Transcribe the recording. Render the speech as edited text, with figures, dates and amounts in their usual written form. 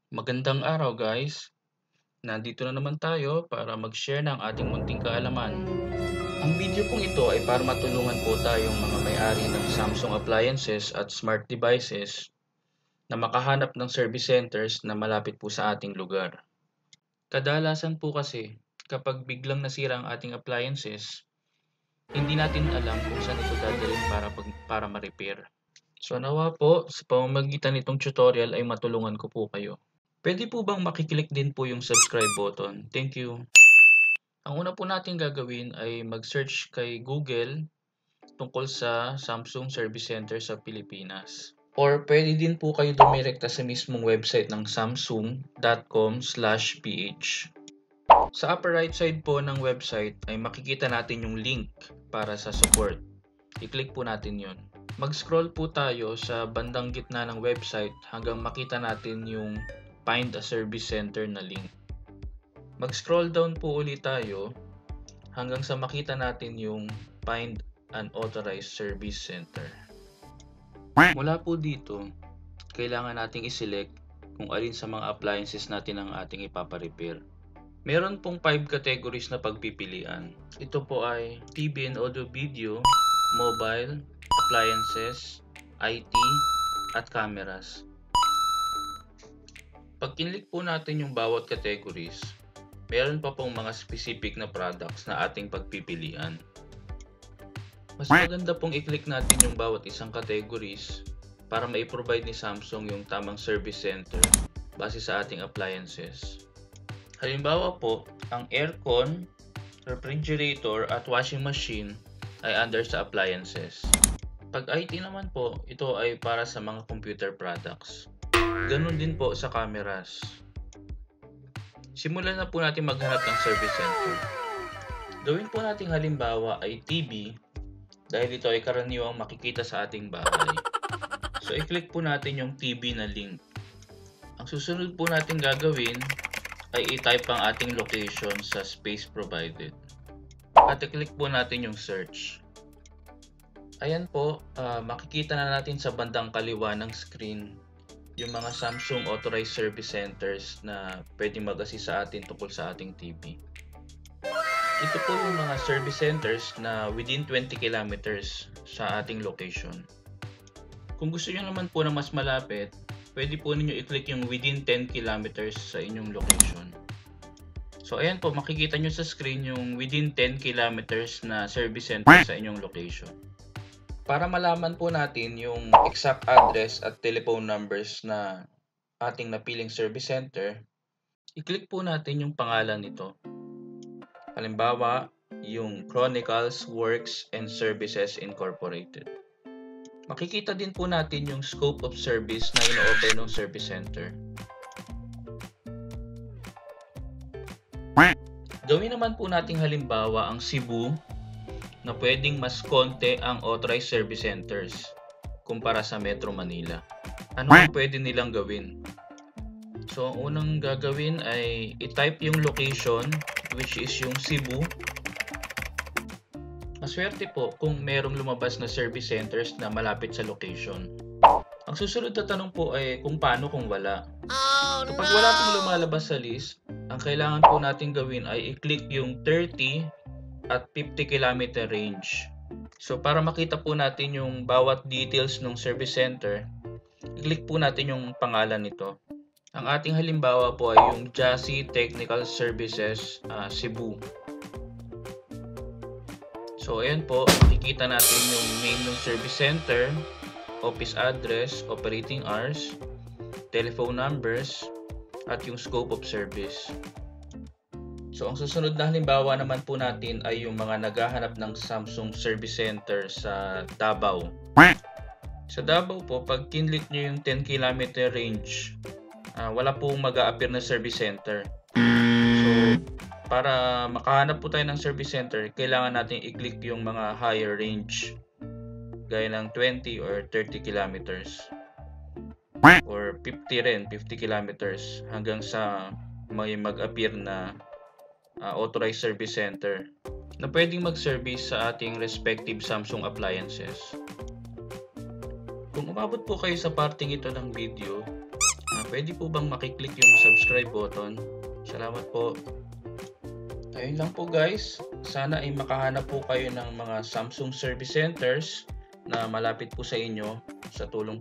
Magandang araw guys! Nandito na naman tayo para mag-share ng ating munting kaalaman. Ang video pong ito ay para matulungan po tayong mga may-ari ng Samsung appliances at smart devices na makahanap ng service centers na malapit po sa ating lugar. Kadalasan po kasi kapag biglang nasira ang ating appliances, hindi natin alam kung saan ito dadalhin para ma-repair. So nawa po sa pamamagitan nitong tutorial ay matulungan ko po kayo. Pwede po bang makiklik din po yung subscribe button? Thank you. Ang una po natin gagawin ay mag-search kay Google tungkol sa Samsung Service Center sa Pilipinas. Or pwede din po kayo dumirekta sa mismong website ng samsung.com/ph. Sa upper right side po ng website ay makikita natin yung link para sa support. I-click po natin yun. Mag-scroll po tayo sa bandang gitna ng website hanggang makita natin yung Find a Service Center na link. Mag-scroll down po ulit tayo hanggang sa makita natin yung Find an Authorized Service Center. Mula po dito, kailangan nating i-select kung alin sa mga appliances natin ang ating ipaparepair. Meron pong 5 categories na pagpipilian. Ito po ay TV and audio video, mobile, appliances, IT, at cameras. Pag kinlik po natin yung bawat categories, meron pa pong mga specific na products na ating pagpipilian. Mas maganda pong i-click natin yung bawat isang categories para mai-provide ni Samsung yung tamang service center base sa ating appliances. Halimbawa po, ang aircon, refrigerator at washing machine ay under sa appliances. Pag IT naman po, ito ay para sa mga computer products. Ganun din po sa cameras. Simulan na po natin maghanap ng service center. Gawin po nating halimbawa ay TV dahil ito ay karaniwang makikita sa ating bahay. So i-click po natin yung TV na link. Ang susunod po natin gagawin ay i-type ang ating location sa space provided. At i-click po natin yung search. Ayan po, makikita na natin sa bandang kaliwa ng screen yung mga Samsung Authorized Service Centers na pwedeng mag-assist sa atin tungkol sa ating TV. Ito po yung mga service centers na within 20 kilometers sa ating location. Kung gusto nyo naman po na mas malapit, pwede po ninyo i-click yung within 10 kilometers sa inyong location. So ayan po, makikita nyo sa screen yung within 10 kilometers na service center sa inyong location. Para malaman po natin yung exact address at telephone numbers na ating napiling service center, i-click po natin yung pangalan nito. Halimbawa, yung Chronicles Works and Services Incorporated. Makikita din po natin yung scope of service na ino-offer ng service center. Gawin naman po nating halimbawa ang Cebu na pwedeng mas konti ang authorized service centers kumpara sa Metro Manila. Ano ang pwede nilang gawin? So, ang unang gagawin ay i-type yung location, which is yung Cebu. Maswerte po kung merong lumabas na service centers na malapit sa location. Ang susunod na tanong po ay kung paano kung wala. Kapag wala pong lumalabas sa list, ang kailangan po natin gawin ay i-click yung 30 at 50 km range. So para makita po natin yung bawat details ng service center, i-click po natin yung pangalan nito. Ang ating halimbawa po ay yung Jassy Technical Services Cebu. So ayan po, makikita natin yung name ng service center, office address, operating hours, telephone numbers, at yung scope of service. So ang susunod na halimbawa naman po natin ay yung mga naghahanap ng Samsung Service Center sa Davao. Sa Davao po, pag kinlik nyo yung 10 km range, wala pong mag-a-appear na service center. So para makahanap po tayo ng service center, kailangan natin i-click yung mga higher range gaya ng 20 or 30 kilometers or 50 rin, 50 kilometers hanggang sa may mag-appear na authorized service center na pwedeng mag-service sa ating respective Samsung appliances. Kung umabot po kayo sa parting ito ng video, Pwede po bang makiklik yung subscribe button? Salamat po. Ayun lang po guys. Sana ay makahanap po kayo ng mga Samsung service centers na malapit po sa inyo sa tulong